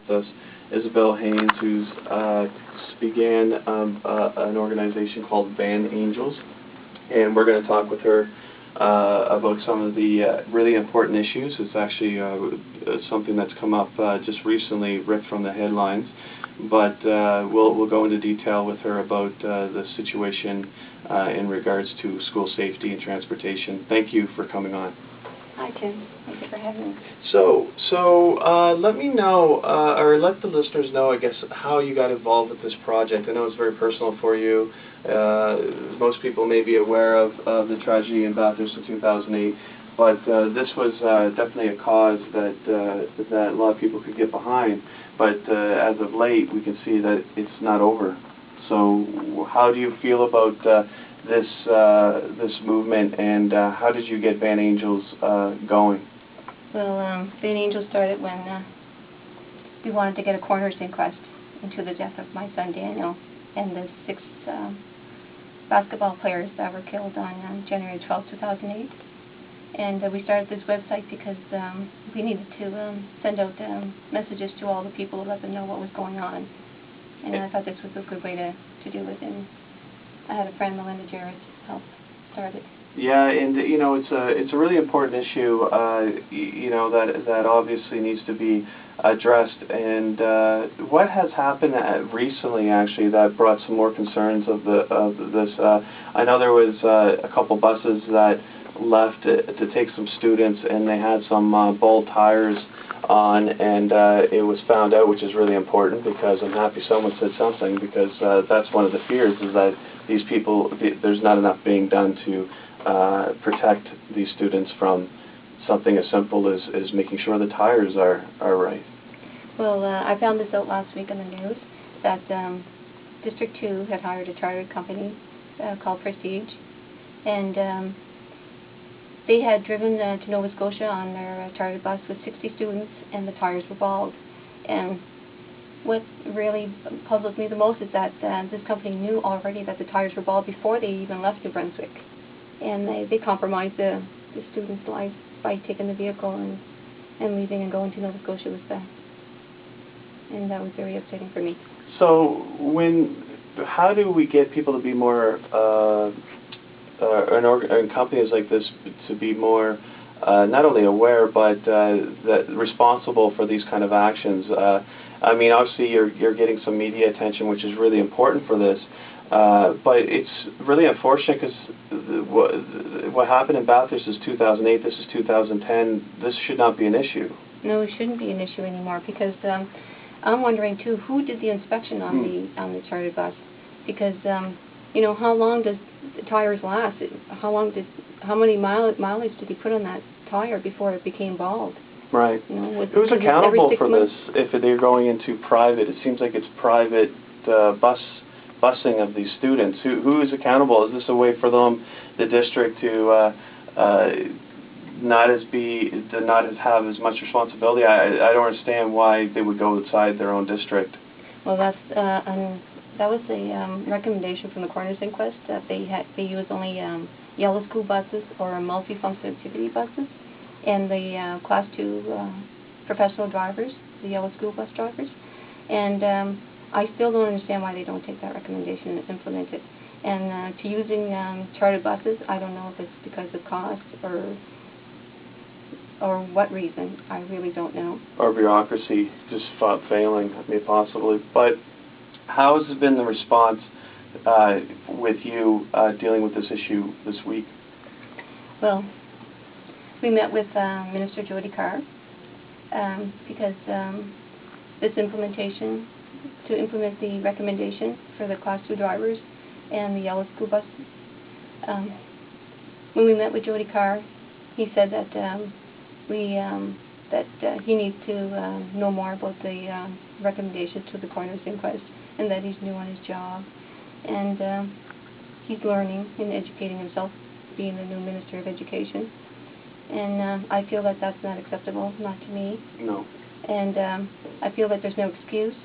with us Isabelle Hains, who's began an organization called Van Angels, and we're going to talk with her about some of the really important issues. It's actually something that's come up just recently, ripped from the headlines, but we'll go into detail with her about the situation in regards to school safety and transportation. Thank you for coming on. Hi, Tim. Thank you for having me. So let me know, or let the listeners know, I guess, how you got involved with this project. I know it's very personal for you. Most people may be aware of the tragedy in Bathurst in 2008, but this was definitely a cause that a lot of people could get behind. But as of late, we can see that it's not over. So how do you feel about this movement, and how did you get Van Angels going? Well, Van Angels started when we wanted to get a coroner's inquest into the death of my son Daniel and the 6 basketball players that were killed on January 12, 2008. And we started this website because we needed to send out messages to all the people to let them know what was going on. And I thought this was a good way to do it. And I had a friend, Melinda Jarrett, help start it. Yeah, and you know, it's a really important issue. You know, that obviously needs to be addressed. And what has happened recently, actually, that brought some more concerns of this? I know there was a couple buses that left to take some students, and they had some bold tires on, and it was found out, which is really important, because I'm happy someone said something, because that's one of the fears, is that these people, there's not enough being done to protect these students from something as simple as making sure the tires are right. Well, I found this out last week on the news, that District 2 had hired a chartered company called Prestige, and they had driven to Nova Scotia on their chartered bus with 60 students, and the tires were bald. And what really puzzled me the most is that this company knew already that the tires were bald before they even left New Brunswick. And they compromised the students' lives by taking the vehicle and leaving and going to Nova Scotia with them. And that was very upsetting for me. So how do we get people to be more and companies like this to be more not only aware, but that responsible for these kind of actions? I mean, obviously you're getting some media attention, which is really important for this, but it's really unfortunate, because what happened in Bathurst is 2008, this is 2010, this should not be an issue. No, it shouldn't be an issue anymore, because I'm wondering too, who did the inspection on the chartered bus? Because you know, how long does the tires last? How many mileage did he put on that tire before it became bald? Right. You know, who's accountable for this if they're going into private? It seems like it's private busing of these students. Who is accountable? Is this a way for them, the district, to not have as much responsibility? I don't understand why they would go outside their own district. Well, that was the recommendation from the coroner's inquest, that they use only yellow school buses or multi-function activity buses, and the Class 2 professional drivers, the yellow school bus drivers. And I still don't understand why they don't take that recommendation and implement it. And to using chartered buses, I don't know if it's because of cost or what reason. I really don't know. Or bureaucracy just failing, possibly. But how has been the response with you dealing with this issue this week? Well, we met with Minister Jody Carr because this to implement the recommendation for the Class 2 drivers and the yellow school buses. When we met with Jody Carr, he said that he needs to know more about the recommendation to the coroner's inquest, and that he's new on his job, and he's learning and educating himself, being the new Minister of Education. And I feel that that's not acceptable, not to me. No. And I feel that there's no excuse.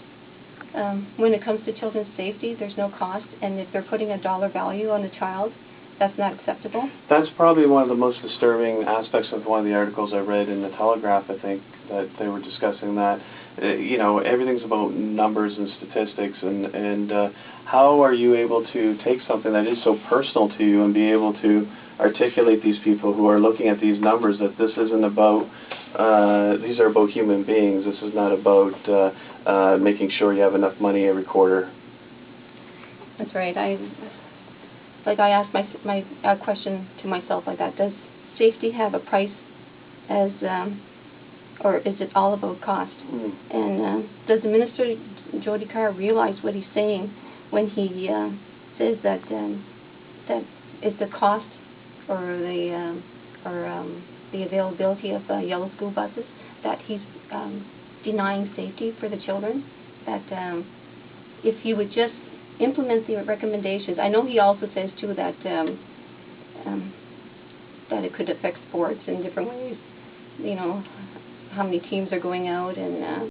When it comes to children's safety, there's no cost, and if they're putting a dollar value on a child, that's not acceptable? That's probably one of the most disturbing aspects of one of the articles I read in the Telegraph, I think, that they were discussing that. You know, everything's about numbers and statistics, and how are you able to take something that is so personal to you and be able to articulate these people who are looking at these numbers that this isn't about, these are about human beings, this is not about making sure you have enough money every quarter. That's right. I asked my question to myself like that: does safety have a price, as or is it all about cost? And does the Minister Jody Carr realize what he's saying when he says that that it's the cost or the availability of yellow school buses that he's denying safety for the children? That if he would just implement the recommendations. I know he also says too that that it could affect sports in different ways. You know, how many teams are going out and